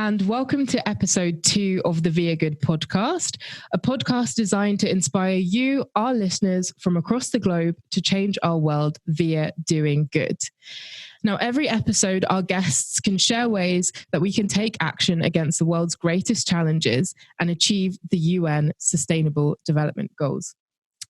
and welcome to episode 2 of the viaGood podcast, a podcast designed to inspire you, our listeners from across the globe, to change our world via doing good. Now, every episode, our guests can share ways that we can take action against the world's greatest challenges and achieve the UN Sustainable Development Goals.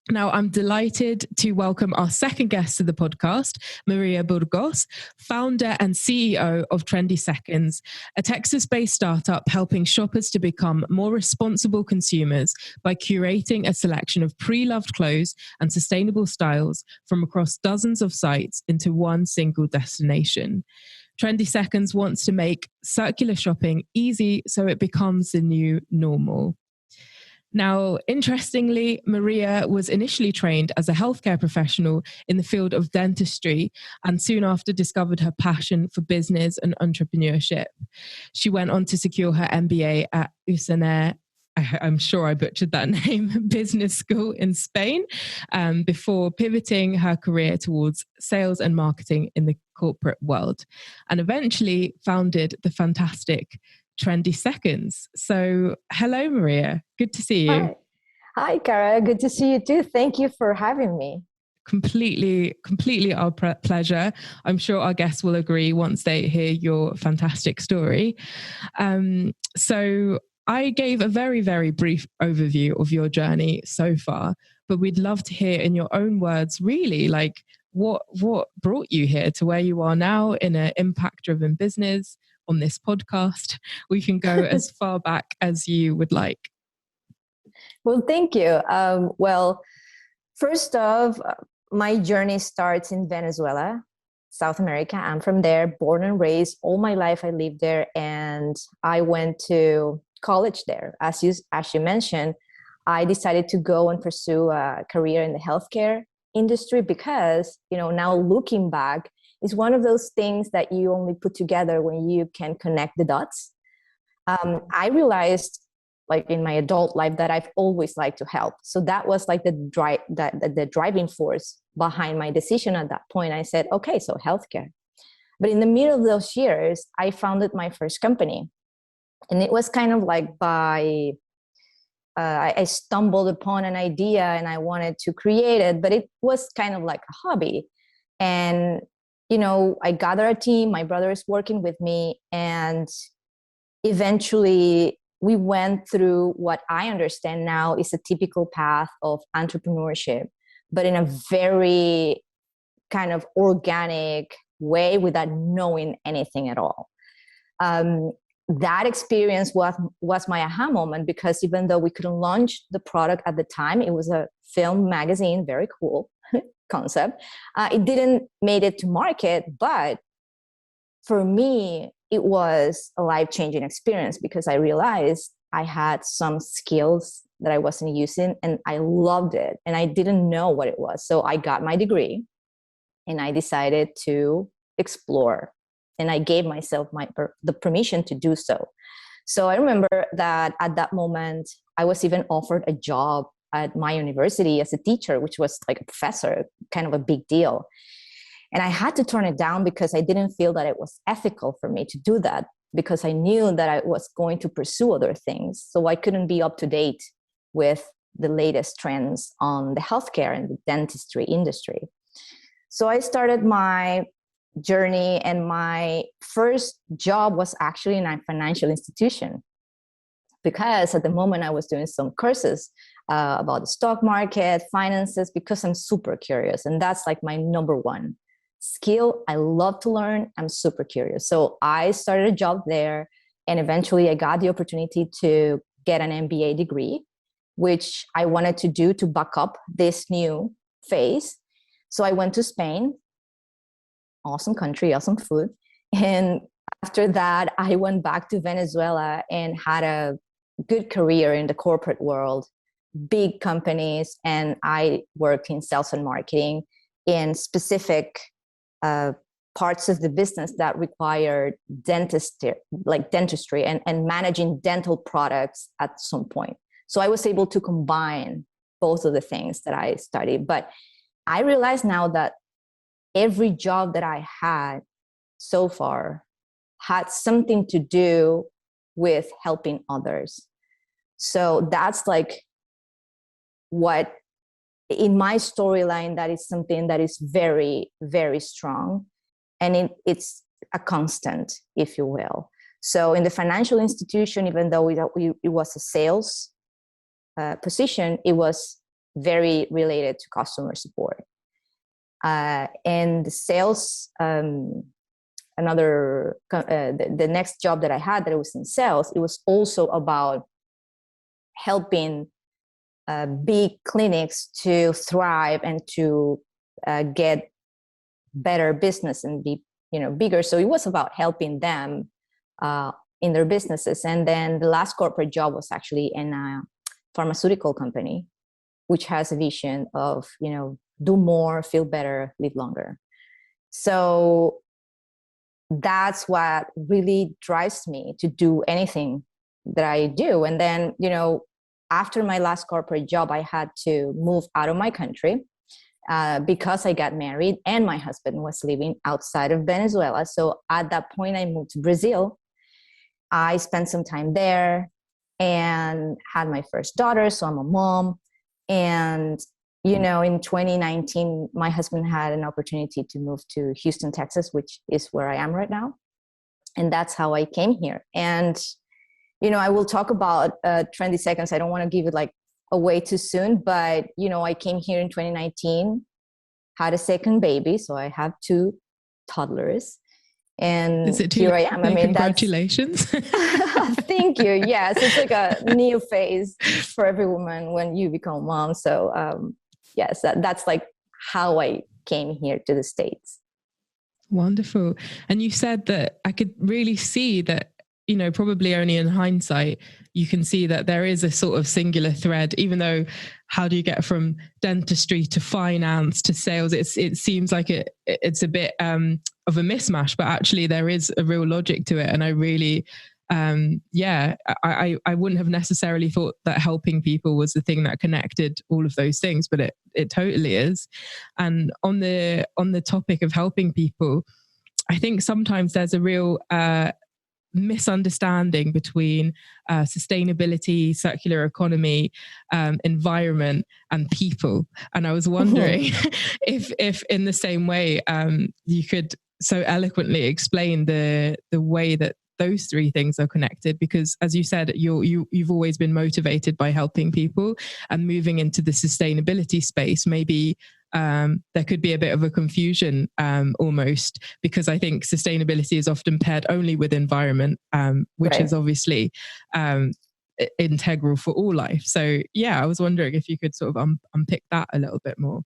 Now, I'm delighted to welcome our second guest to the podcast, Maria Burgos, founder and CEO of Trendy Seconds, a Texas-based startup helping shoppers to become more responsible consumers by curating a selection of pre-loved clothes and sustainable styles from across dozens of sites into one single destination. Trendy Seconds wants to make circular shopping easy so it becomes the new normal. Now, interestingly, Maria was initially trained as a healthcare professional in the field of dentistry and soon after discovered her passion for business and entrepreneurship. She went on to secure her MBA at USANER, I'm sure I butchered that name, business school in Spain, before pivoting her career towards sales and marketing in the corporate world, and eventually founded the fantastic Trendy Seconds. So, hello, Maria. Good to see you. Hi, Cara. Good to see you too. Thank you for having me. Completely our pleasure. I'm sure our guests will agree once they hear your fantastic story. So I gave a very, very brief overview of your journey so far, but we'd love to hear in your own words, really, like what brought you here to where you are now in an impact-driven business. On this podcast, we can go as far back as you would like. Well, thank you. First off, my journey starts in Venezuela, South America. I'm from there, born and raised. All my life I lived there, and I went to college there. As you mentioned, I decided to go and pursue a career in the healthcare industry because, now looking back, it's one of those things that you only put together when you can connect the dots. I realized, like in my adult life, that I've always liked to help. So that was like the driving force behind my decision at that point. I said, okay, so healthcare. But in the middle of those years, I founded my first company. And it was kind of like I stumbled upon an idea and I wanted to create it, but it was kind of like a hobby. And I gathered a team, my brother is working with me, and eventually we went through what I understand now is a typical path of entrepreneurship, but in a very kind of organic way without knowing anything at all. That experience was my aha moment, because even though we couldn't launch the product at the time, it was a film magazine, very cool concept. It didn't make it to market, but for me, it was a life-changing experience because I realized I had some skills that I wasn't using and I loved it and I didn't know what it was. So I got my degree and I decided to explore, and I gave myself the permission to do so. So I remember that at that moment, I was even offered a job at my university as a teacher, which was like a professor, kind of a big deal. And I had to turn it down because I didn't feel that it was ethical for me to do that, because I knew that I was going to pursue other things. So I couldn't be up to date with the latest trends on the healthcare and the dentistry industry. So I started my journey, and my first job was actually in a financial institution, because at the moment I was doing some courses about the stock market, finances, because I'm super curious. And that's like my number one skill. I love to learn. I'm super curious. So I started a job there, and eventually I got the opportunity to get an MBA degree, which I wanted to do to back up this new phase. So I went to Spain. Awesome country, awesome food. And after that, I went back to Venezuela and had a good career in the corporate world, big companies, and I worked in sales and marketing in specific parts of the business that required dentistry and managing dental products at some point. So I was able to combine both of the things that I studied. But I realize now that every job that I had so far had something to do with helping others. So that's like what in my storyline, that is something that is very, very strong. And it's a constant, if you will. So in the financial institution, even though it was a sales position, it was very related to customer support. And the sales, the next job that I had that was in sales, it was also about helping big clinics to thrive and to get better business and be bigger. So it was about helping them in their businesses. And then the last corporate job was actually in a pharmaceutical company, which has a vision of do more, feel better, live longer. So that's what really drives me to do anything that I do. And then after my last corporate job, I had to move out of my country because I got married and my husband was living outside of Venezuela. So at that point, I moved to Brazil. I spent some time there and had my first daughter. So I'm a mom. And, in 2019, my husband had an opportunity to move to Houston, Texas, which is where I am right now. And that's how I came here. And I will talk about Trendy Seconds. I don't want to give it away too soon, but I came here in 2019, had a second baby, so I have 2 toddlers, and here I am. Congratulations! Thank you. Yes, it's like a new phase for every woman when you become mom. So yes, that's like how I came here to the States. Wonderful. And you said that I could really see that. Probably only in hindsight, you can see that there is a sort of singular thread, even though how do you get from dentistry to finance to sales? It seems like it's a bit of a mismatch, but actually there is a real logic to it. And I really, I wouldn't have necessarily thought that helping people was the thing that connected all of those things, but it totally is. And on the topic of helping people, I think sometimes there's a real misunderstanding between sustainability, circular economy, environment, and people. And I was wondering if in the same way you could so eloquently explain the way that those 3 things are connected, because as you said, you've always been motivated by helping people, and moving into the sustainability space, maybe there could be a bit of a confusion almost, because I think sustainability is often paired only with environment, which right. is obviously integral for all life. So I was wondering if you could sort of unpick that a little bit more.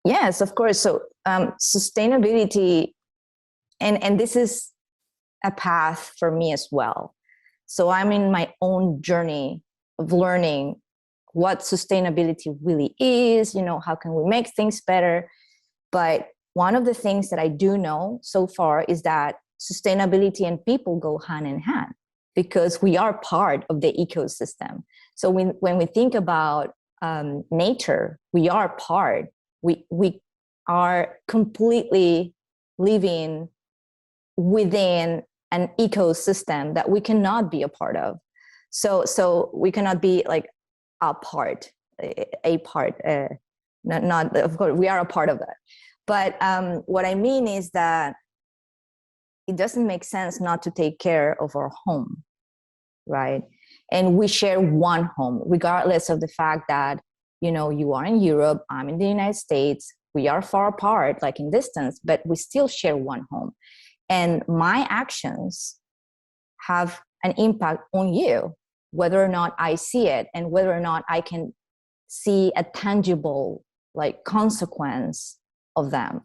Yes, of course. So sustainability, and this is a path for me as well. So I'm in my own journey of learning what sustainability really is, how can we make things better? But one of the things that I do know so far is that sustainability and people go hand in hand, because we are part of the ecosystem. So when we think about nature, we are part, we are completely living within an ecosystem that we cannot be a part of. So we cannot be like a part, not of course we are a part of that. But what I mean is that it doesn't make sense not to take care of our home, right? And we share one home, regardless of the fact that, you are in Europe, I'm in the United States, we are far apart, like in distance, but we still share one home. And my actions have an impact on you, whether or not I see it, and whether or not I can see a tangible consequence of them.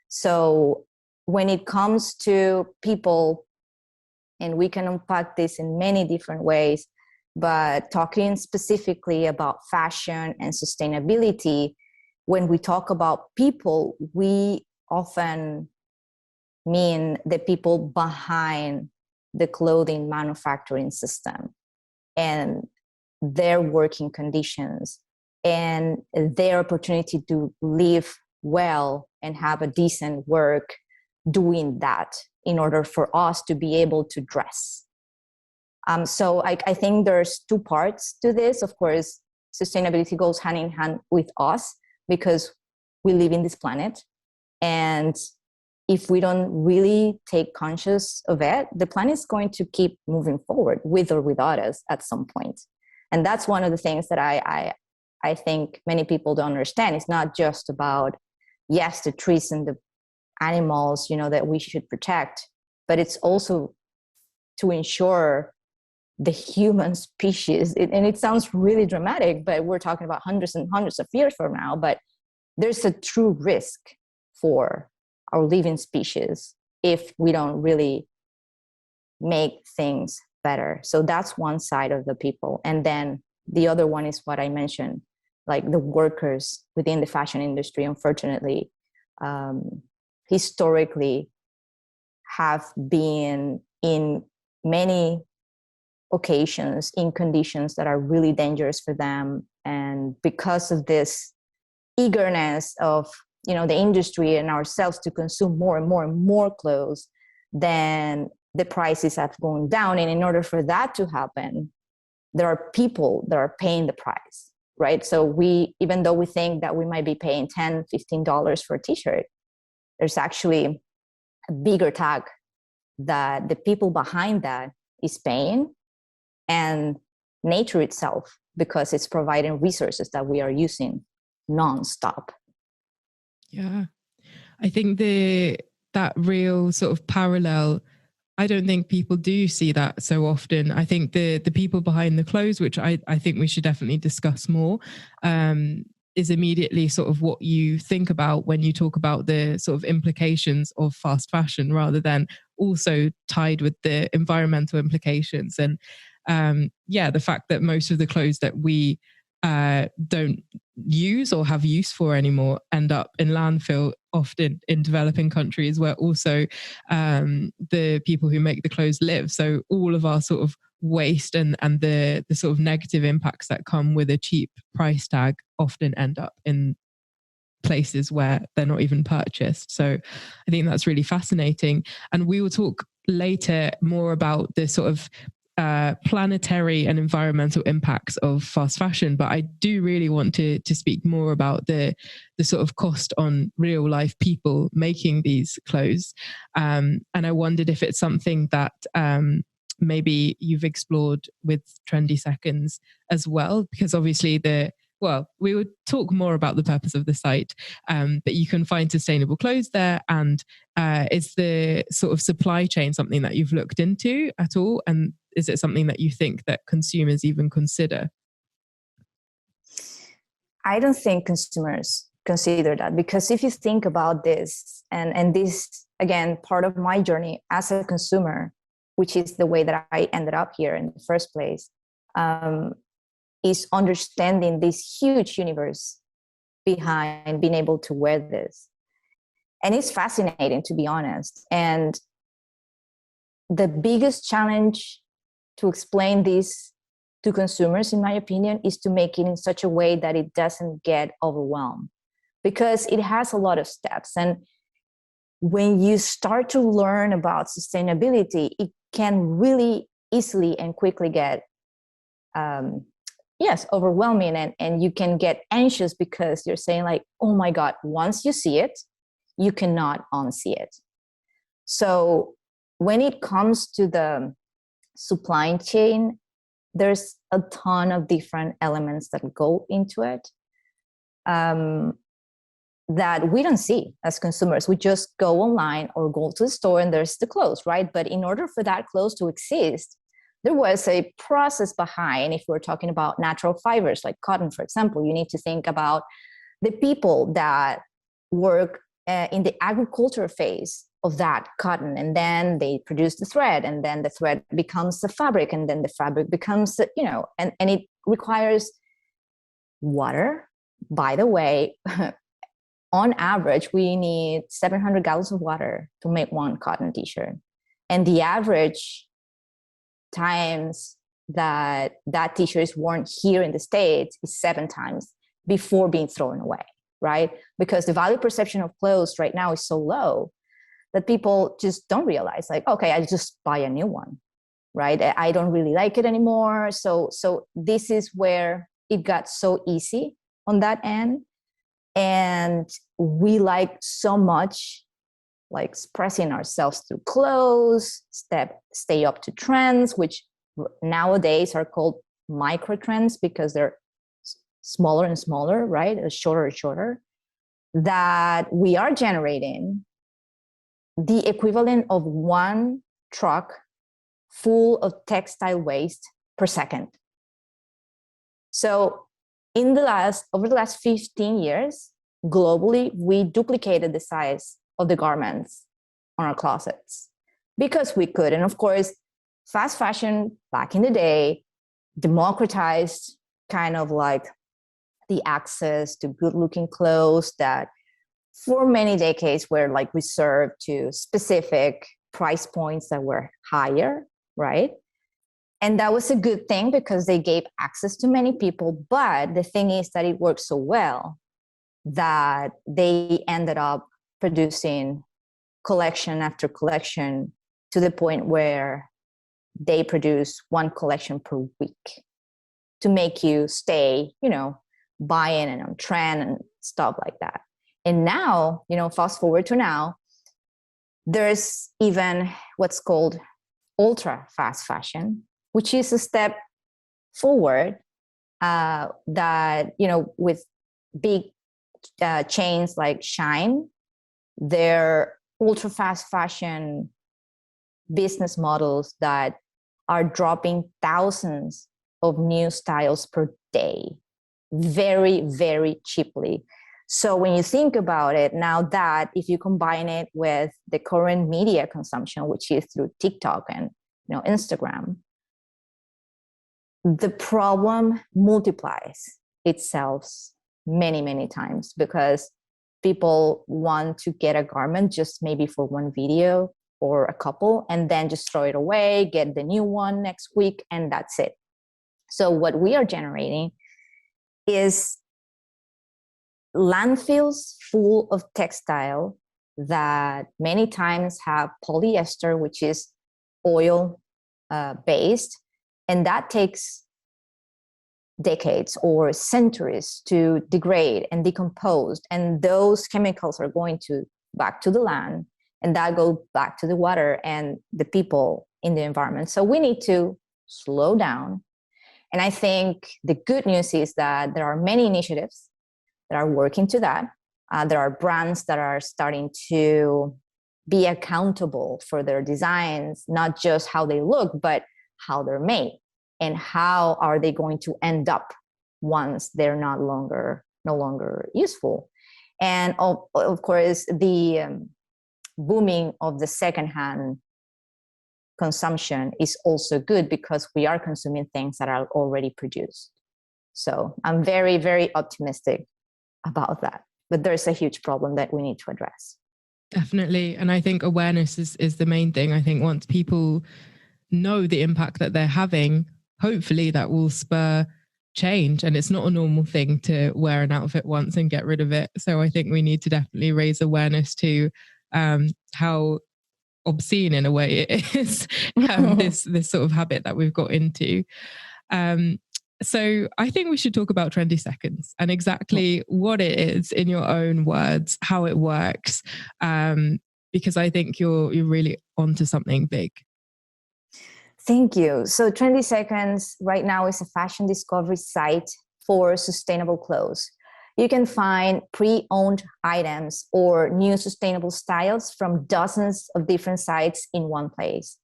So when it comes to people, and we can unpack this in many different ways, but talking specifically about fashion and sustainability, when we talk about people, we often mean the people behind the clothing manufacturing system and their working conditions and their opportunity to live well and have a decent work doing that in order for us to be able to dress. So I think there's two parts to this. Of course, sustainability goes hand in hand with us because we live in this planet. And if we don't really take conscious of it, the planet is going to keep moving forward with or without us at some point. And that's one of the things that I think many people don't understand. It's not just about, yes, the trees and the animals, that we should protect, but it's also to ensure the human species. And it sounds really dramatic, but we're talking about hundreds and hundreds of years from now. But there's a true risk for our living species if we don't really make things better. So that's one side of the people. And then the other one is what I mentioned, like the workers within the fashion industry, unfortunately, historically have been in many occasions in conditions that are really dangerous for them. And because of this eagerness of the industry and ourselves to consume more and more and more clothes, then the prices have gone down. And in order for that to happen, there are people that are paying the price, right? So even though we think that we might be paying $10, $15 for a t-shirt, there's actually a bigger tag that the people behind that is paying, and nature itself, because it's providing resources that we are using nonstop. Yeah, I think that real sort of parallel, I don't think people do see that so often. I think the people behind the clothes, which I think we should definitely discuss more, is immediately sort of what you think about when you talk about the sort of implications of fast fashion, rather than also tied with the environmental implications. And the fact that most of the clothes that we don't use or have use for anymore end up in landfill, often in developing countries where also the people who make the clothes live. So all of our sort of waste and the sort of negative impacts that come with a cheap price tag often end up in places where they're not even purchased. So I think that's really fascinating. And we will talk later more about the sort of planetary and environmental impacts of fast fashion, but I do really want to speak more about the sort of cost on real life people making these clothes. And I wondered if it's something that maybe you've explored with Trendy Seconds as well, because obviously we would talk more about the purpose of the site, but you can find sustainable clothes there. And is the sort of supply chain something that you've looked into at all? And is it something that you think that consumers even consider? I don't think consumers consider that, because if you think about this, and this, again, part of my journey as a consumer, which is the way that I ended up here in the first place, is understanding this huge universe behind being able to wear this. And it's fascinating, to be honest. And the biggest challenge to explain this to consumers, in my opinion, is to make it in such a way that it doesn't get overwhelmed, because it has a lot of steps. And when you start to learn about sustainability, it can really easily and quickly get overwhelming, and you can get anxious because you're saying like, oh my God, once you see it, you cannot unsee it. So when it comes to the supply chain, there's a ton of different elements that go into it that we don't see as consumers. We just go online or go to the store and there's the clothes, right? But in order for that clothes to exist, there was a process behind. If we're talking about natural fibers like cotton, for example, you need to think about the people that work in the agriculture phase of that cotton, and then they produce the thread, and then the thread becomes the fabric, and then the fabric becomes, and it requires water. By the way, on average, we need 700 gallons of water to make one cotton t-shirt. And the average times that t-shirt is worn here in the States is 7 times before being thrown away, right? Because the value perception of clothes right now is so low that people just don't realize, like, okay, I just buy a new one. right? I don't really like it anymore. So this is where it got so easy on that end. And we like so much like expressing ourselves through clothes, stay up to trends, which nowadays are called micro trends because they're smaller and smaller, right? Shorter and shorter, that we are generating the equivalent of one truck full of textile waste per second. So over the last 15 years, globally, we duplicated the size of the garments on our closets because we could. And of course, fast fashion back in the day democratized kind of like the access to good looking clothes that for many decades were like reserved to specific price points that were higher, right? And that was a good thing because they gave access to many people. But the thing is that it worked so well that they ended up producing collection after collection to the point where they produce one collection per week to make you stay, buying and on trend and stuff like that. And now, fast forward to now, there's even what's called ultra fast fashion, which is a step forward that, with big chains like Shine, their ultra fast fashion business models that are dropping thousands of new styles per day, very, very cheaply. So when you think about it, now that if you combine it with the current media consumption, which is through TikTok and Instagram, the problem multiplies itself many, many times because people want to get a garment just maybe for one video or a couple and then just throw it away, get the new one next week, and that's it. So what we are generating is landfills full of textile that many times have polyester, which is oil based, and that takes decades or centuries to degrade and decompose, and those chemicals are going back to the land, and that goes back to the water and the people in the environment. So we need to slow down. And I think the good news is that there are many initiatives that are working to that. There are brands that are starting to be accountable for their designs, not just how they look, but how they're made and how are they going to end up once they're no longer useful. And of course, the booming of the secondhand consumption is also good because we are consuming things that are already produced. So I'm very, very optimistic about that. But there's a huge problem that we need to address. Definitely. And I think awareness is the main thing. I think once people know the impact that they're having, hopefully that will spur change. And it's not a normal thing to wear an outfit once and get rid of it. So I think we need to definitely raise awareness to how obscene in a way it is, this sort of habit that we've got into. So I think we should talk about Trendy Seconds and exactly what it is in your own words, how it works, because I think you're really onto something big. Thank you. So Trendy Seconds right now is a fashion discovery site for sustainable clothes. You can find pre-owned items or new sustainable styles from dozens of different sites in one place.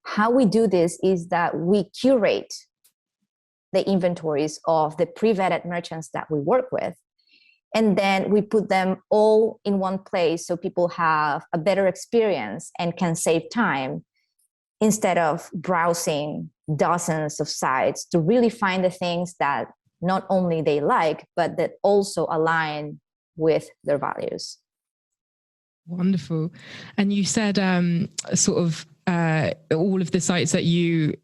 How we do this is that we curate the inventories of the pre-vetted merchants that we work with, and then we put them all in one place so people have a better experience and can save time instead of browsing dozens of sites to really find the things that not only they like, but that also align with their values. Wonderful. And you said all of the sites that you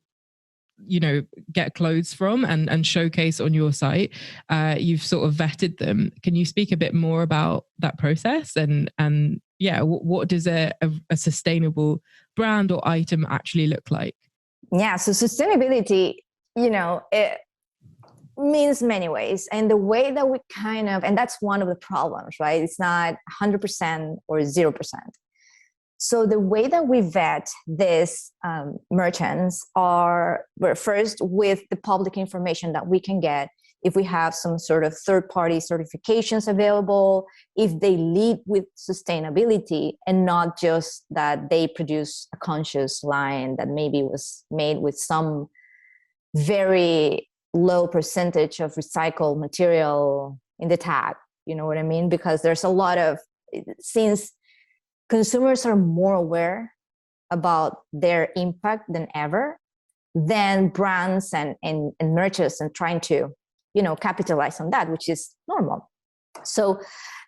get clothes from and showcase on your site, you've sort of vetted them. Can you speak a bit more about that process and what does a sustainable brand or item actually look like? Yeah, so sustainability, it means many ways. And the way that we and that's one of the problems, right? It's not 100% or 0%. So the way that we vet these merchants we're first with the public information that we can get. If we have some sort of third-party certifications available, if they lead with sustainability and not just that they produce a conscious line that maybe was made with some very low percentage of recycled material in the tag, you know what I mean? Because there's a lot of, since consumers are more aware about their impact than ever, then brands and merchants and trying to, capitalize on that, which is normal. So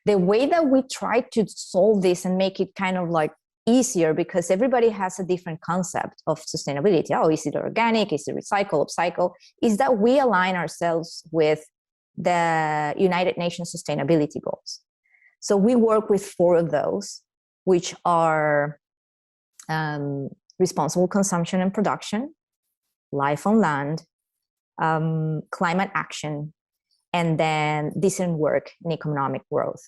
the way that we try to solve this and make it kind of like easier, because everybody has a different concept of sustainability. Oh, is it organic? Is it recycle, upcycle? Is that we align ourselves with the United Nations Sustainability Goals. So we work with 4 of those, which are responsible consumption and production, life on land, climate action, and then decent work and economic growth.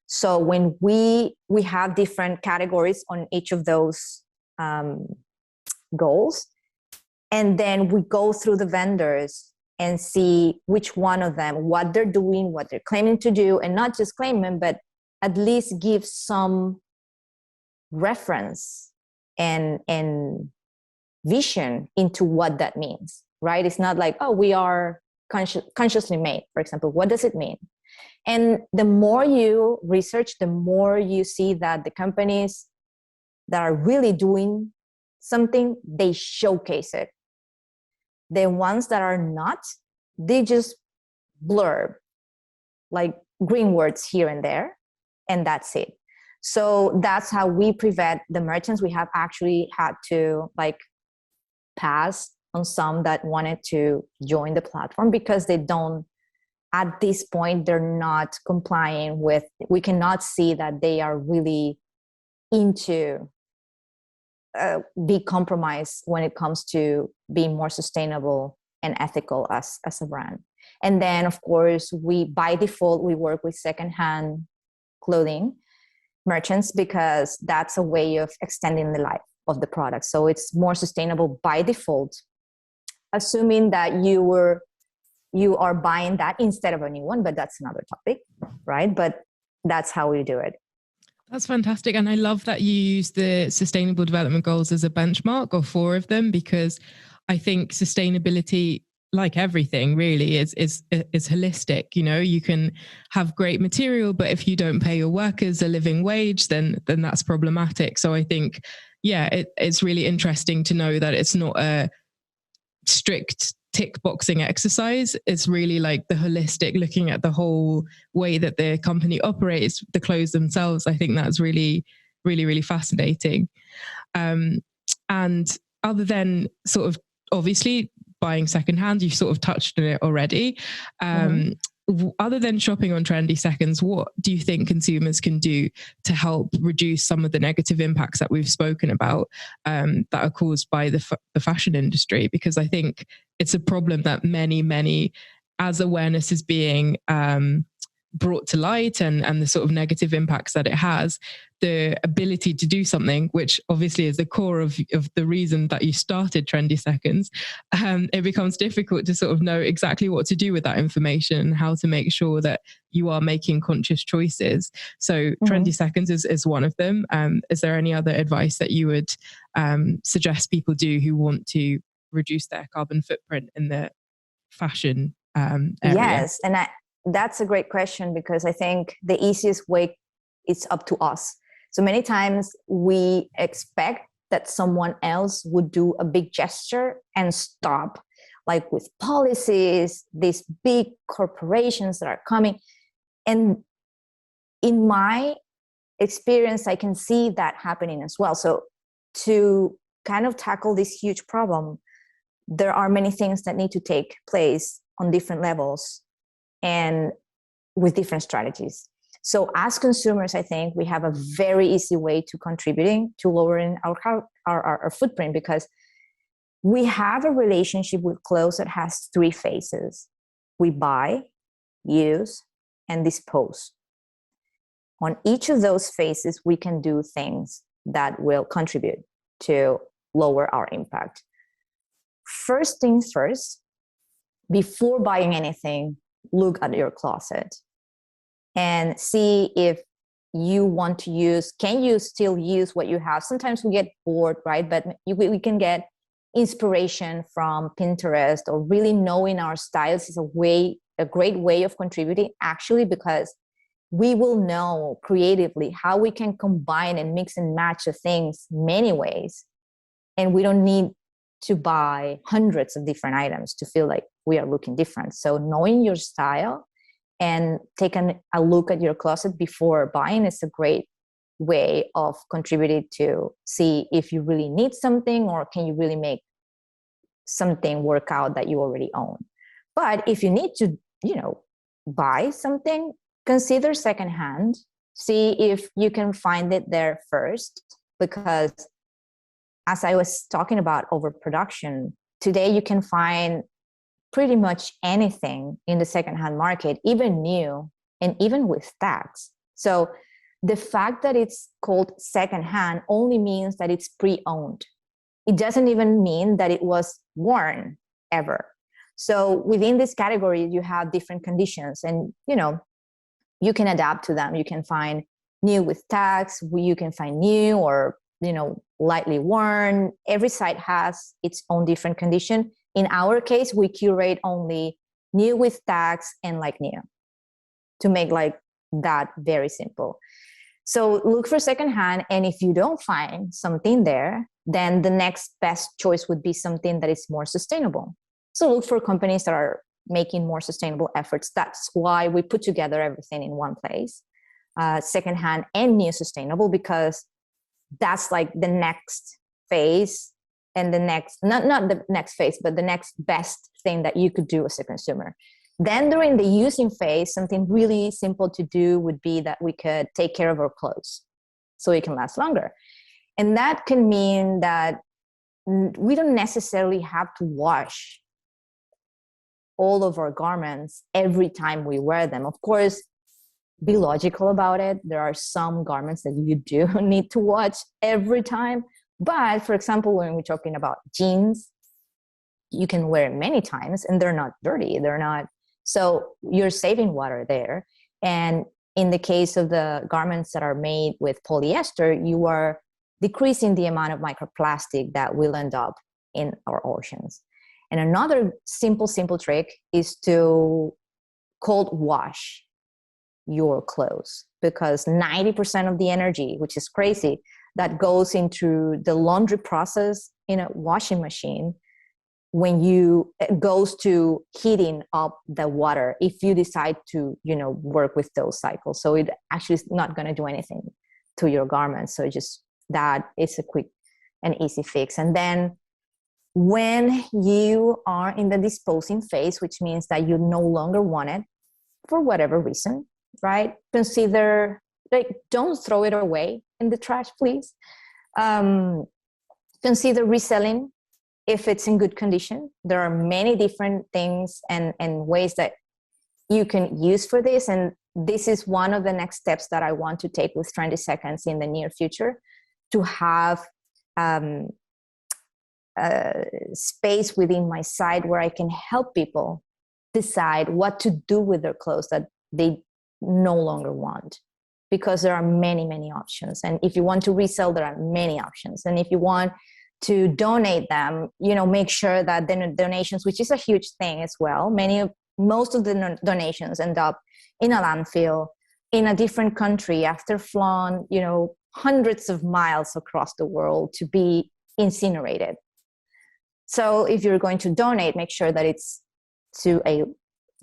So when we have different categories on each of those goals, and then we go through the vendors and see which one of them, what they're doing, what they're claiming to do, and not just claiming, but at least give some reference and vision into what that means, right? It's not like, oh, we are consciously made, for example. What does it mean? And the more you research, the more you see that the companies that are really doing something, they showcase it. The ones that are not, they just blurb like green words here and there, and that's it. So that's how we prevent the merchants. We have actually had to pass on some that wanted to join the platform because they don't, at this point, they're not complying with, we cannot see that they are really into big compromise when it comes to being more sustainable and ethical as a brand. And then, of course, by default, we work with secondhand clothing merchants because that's a way of extending the life of the product. So it's more sustainable by default, assuming that you are buying that instead of a new one, but that's another topic, right? But that's how we do it. That's fantastic. And I love that you use the Sustainable Development Goals as a benchmark, or 4 of them, because I think sustainability, like everything really, is holistic. You can have great material, but if you don't pay your workers a living wage, then that's problematic. So I think, it's really interesting to know that it's not a strict tick boxing exercise. It's really like the holistic, looking at the whole way that the company operates, the clothes themselves. I think that's really, really, really fascinating. And other than sort of obviously buying secondhand, you've sort of touched on it already. Other than shopping on Trendy Seconds, what do you think consumers can do to help reduce some of the negative impacts that we've spoken about that are caused by the fashion industry? Because I think it's a problem that many, as awareness is being brought to light and the sort of negative impacts that it has, the ability to do something, which obviously is the core of the reason that you started Trendy Seconds, it becomes difficult to sort of know exactly what to do with that information and how to make sure that you are making conscious choices. So Trendy Seconds is one of them. Is there any other advice that you would suggest people do who want to reduce their carbon footprint in the fashion area? Yes, and that's a great question, because I think the easiest way is up to us. So many times we expect that someone else would do a big gesture and stop, like with policies, these big corporations that are coming. And in my experience, I can see that happening as well. So to kind of tackle this huge problem, there are many things that need to take place on different levels and with different strategies. So as consumers, I think we have a very easy way to contributing to lowering our footprint, because We have a relationship with clothes that has three phases. We buy, use, and dispose. On each of those phases, we can do things that will contribute to lower our impact. First things first, before buying anything, look at your closet and see if you want to use, can you still use what you have? Sometimes we get bored, right? But we can get inspiration from Pinterest, or really knowing our styles is a great way of contributing, actually, because we will know creatively how we can combine and mix and match the things many ways. And we don't need to buy hundreds of different items to feel like we are looking different. So knowing your style and taking a look at your closet before buying is a great way of contributing to see if you really need something, or can you really make something work out that you already own. But if you need to, buy something, consider secondhand. See if you can find it there first, because as I was talking about overproduction, today you can find pretty much anything in the secondhand market, even new, and even with tax. So the fact that it's called secondhand only means that it's pre-owned. It doesn't even mean that it was worn ever. So within this category, you have different conditions, and you can adapt to them. You can find new with tags, you can find new or lightly worn. Every site has its own different condition. In our case, we curate only new with tags and like new, to make like that very simple. So look for secondhand, and if you don't find something there, then the next best choice would be something that is more sustainable. So look for companies that are making more sustainable efforts. That's why we put together everything in one place, secondhand and new sustainable, because that's like the next phase, and the next, not the next phase, but the next best thing that you could do as a consumer. Then during the using phase, something really simple to do would be that we could take care of our clothes so it can last longer. And that can mean that we don't necessarily have to wash all of our garments every time we wear them. Of course, be logical about it. There are some garments that you do need to wash every time. But for example, when we're talking about jeans, you can wear it many times and they're not dirty. So you're saving water there. And in the case of the garments that are made with polyester, you are decreasing the amount of microplastic that will end up in our oceans. And another simple trick is to cold wash your clothes, because 90% of the energy, which is crazy, that goes into the laundry process in a washing machine, when it goes to heating up the water, if you decide to work with those cycles. So it actually is not going to do anything to your garments. So just that is a quick and easy fix. And then when you are in the disposing phase, which means that you no longer want it for whatever reason, right? Consider, don't throw it away in the trash, please. Consider reselling if it's in good condition. There are many different things and ways that you can use for this. And this is one of the next steps that I want to take with Trendy Seconds in the near future, to have space within my site where I can help people decide what to do with their clothes that they no longer want, because there are many options. And if you want to resell, there are many options. And if you want to donate them, make sure that the donations, which is a huge thing as well, most of the donations end up in a landfill in a different country after flown hundreds of miles across the world to be incinerated. So if you're going to donate, make sure that it's to a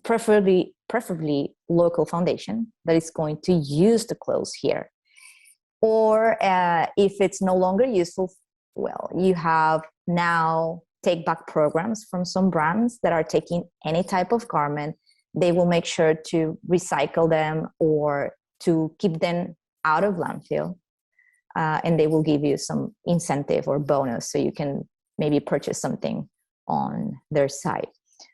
preferably local foundation that is going to use the clothes here. Or if it's no longer useful, well, you have now take back programs from some brands that are taking any type of garment. They will make sure to recycle them or to keep them out of landfill. And they will give you some incentive or bonus so you can maybe purchase something on their site.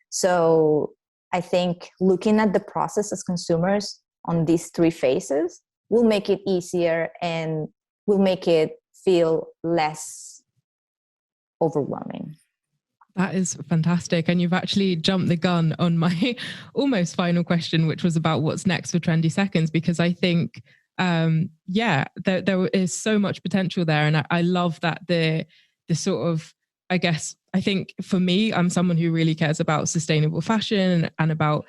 So I think looking at the process as consumers on these 3 phases will make it easier and will make it feel less overwhelming. That is fantastic. And you've actually jumped the gun on my almost final question, which was about what's next for Trendy Seconds, because I think, there is so much potential there. And I love that the sort of, I think for me, I'm someone who really cares about sustainable fashion and about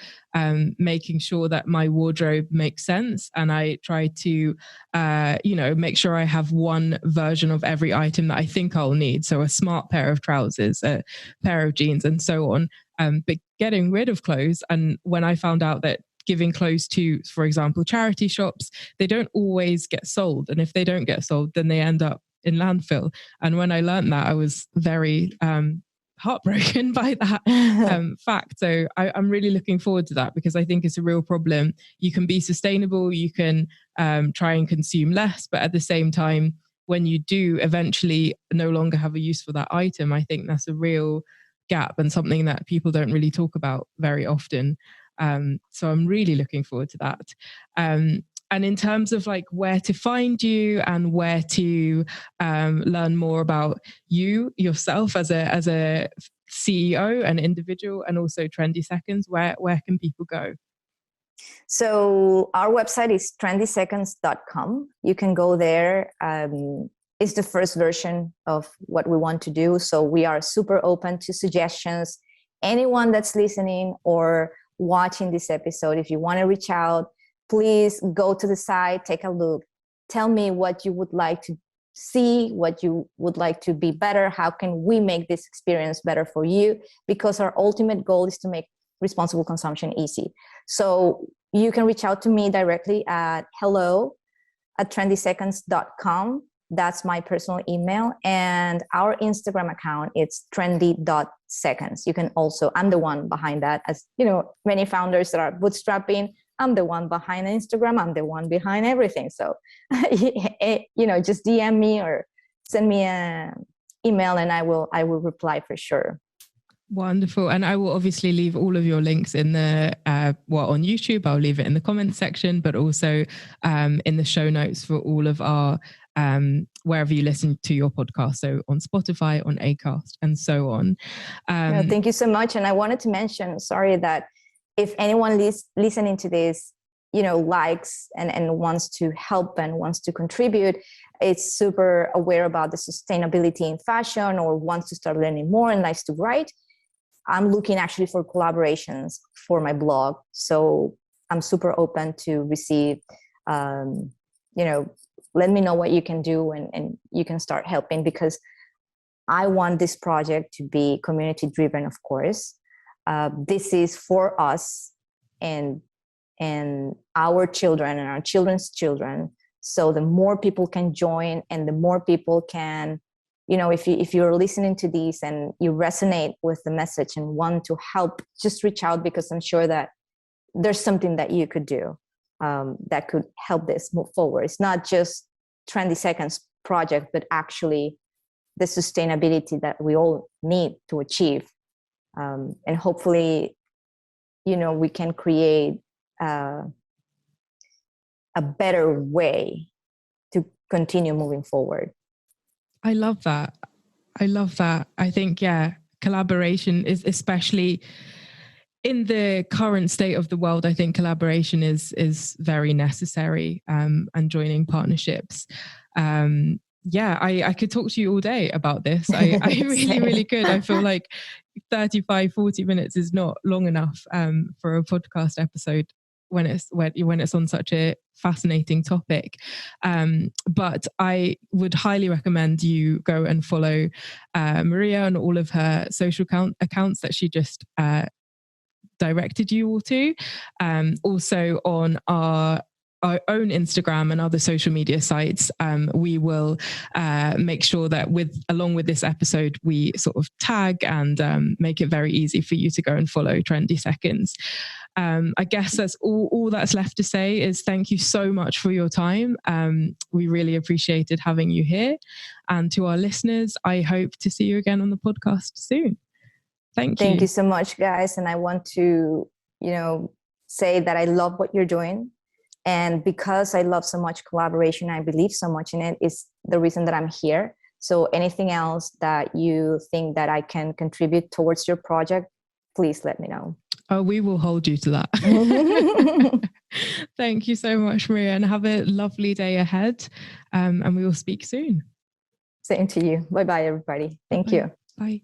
making sure that my wardrobe makes sense. And I try to, make sure I have one version of every item that I think I'll need. So a smart pair of trousers, a pair of jeans, and so on. But getting rid of clothes. And when I found out that giving clothes to, for example, charity shops, they don't always get sold. And if they don't get sold, then they end up in landfill. And when I learned that, I was very heartbroken by that fact. So I'm really looking forward to that, because I think it's a real problem. You can be sustainable, you can try and consume less, but at the same time, when you do eventually no longer have a use for that item, I think that's a real gap and something that people don't really talk about very often. So I'm really looking forward to that. And in terms of like where to find you and where to learn more about you yourself as a CEO and individual, and also Trendy Seconds, where can people go? So our website is trendyseconds.com. You can go there. It's the first version of what we want to do. So we are super open to suggestions. Anyone that's listening or watching this episode, if you want to reach out, please go to the site, take a look. Tell me what you would like to see, what you would like to be better. How can we make this experience better for you? Because our ultimate goal is to make responsible consumption easy. So you can reach out to me directly at hello@trendyseconds.com. That's my personal email. And our Instagram account, it's trendy.seconds. You can also, I'm the one behind that. As you know, many founders that are bootstrapping, I'm the one behind Instagram. I'm the one behind everything. So, just DM me or send me an email and I will reply for sure. Wonderful. And I will obviously leave all of your links in the, on YouTube. I'll leave it in the comments section, but also in the show notes for all of our, wherever you listen to your podcast. So on Spotify, on Acast, and so on. Thank you so much. And I wanted to mention, that if anyone listening to this, likes and wants to help and wants to contribute, it's super aware about the sustainability in fashion or wants to start learning more and likes to write, I'm looking actually for collaborations for my blog. So I'm super open to receive, let me know what you can do and you can start helping, because I want this project to be community driven, of course. This is for us and our children and our children's children. So the more people can join and the more people can, if you're listening to these and you resonate with the message and want to help, just reach out, because I'm sure that there's something that you could do that could help this move forward. It's not just Trendy Seconds project, but actually the sustainability that we all need to achieve. And hopefully, we can create a better way to continue moving forward. I love that. I think, collaboration is, especially in the current state of the world, I think collaboration is very necessary, and joining partnerships. I could talk to you all day about this. I really could. I feel like 35, 40 minutes is not long enough for a podcast episode when it's on such a fascinating topic. But I would highly recommend you go and follow Maria on all of her social accounts that she just directed you all to. Also on our own Instagram and other social media sites, we will make sure that along with this episode, we sort of tag and make it very easy for you to go and follow Trendy Seconds. I guess that's all that's left to say is thank you so much for your time. We really appreciated having you here. And to our listeners, I hope to see you again on the podcast soon. Thank you. Thank you so much, guys. And I want to, say that I love what you're doing. And because I love so much collaboration, I believe so much in it, is the reason that I'm here. So anything else that you think that I can contribute towards your project, please let me know. Oh, we will hold you to that. Thank you so much, Maria, and have a lovely day ahead. And we will speak soon. Same to you. Bye-bye, everybody. Thank you. Bye.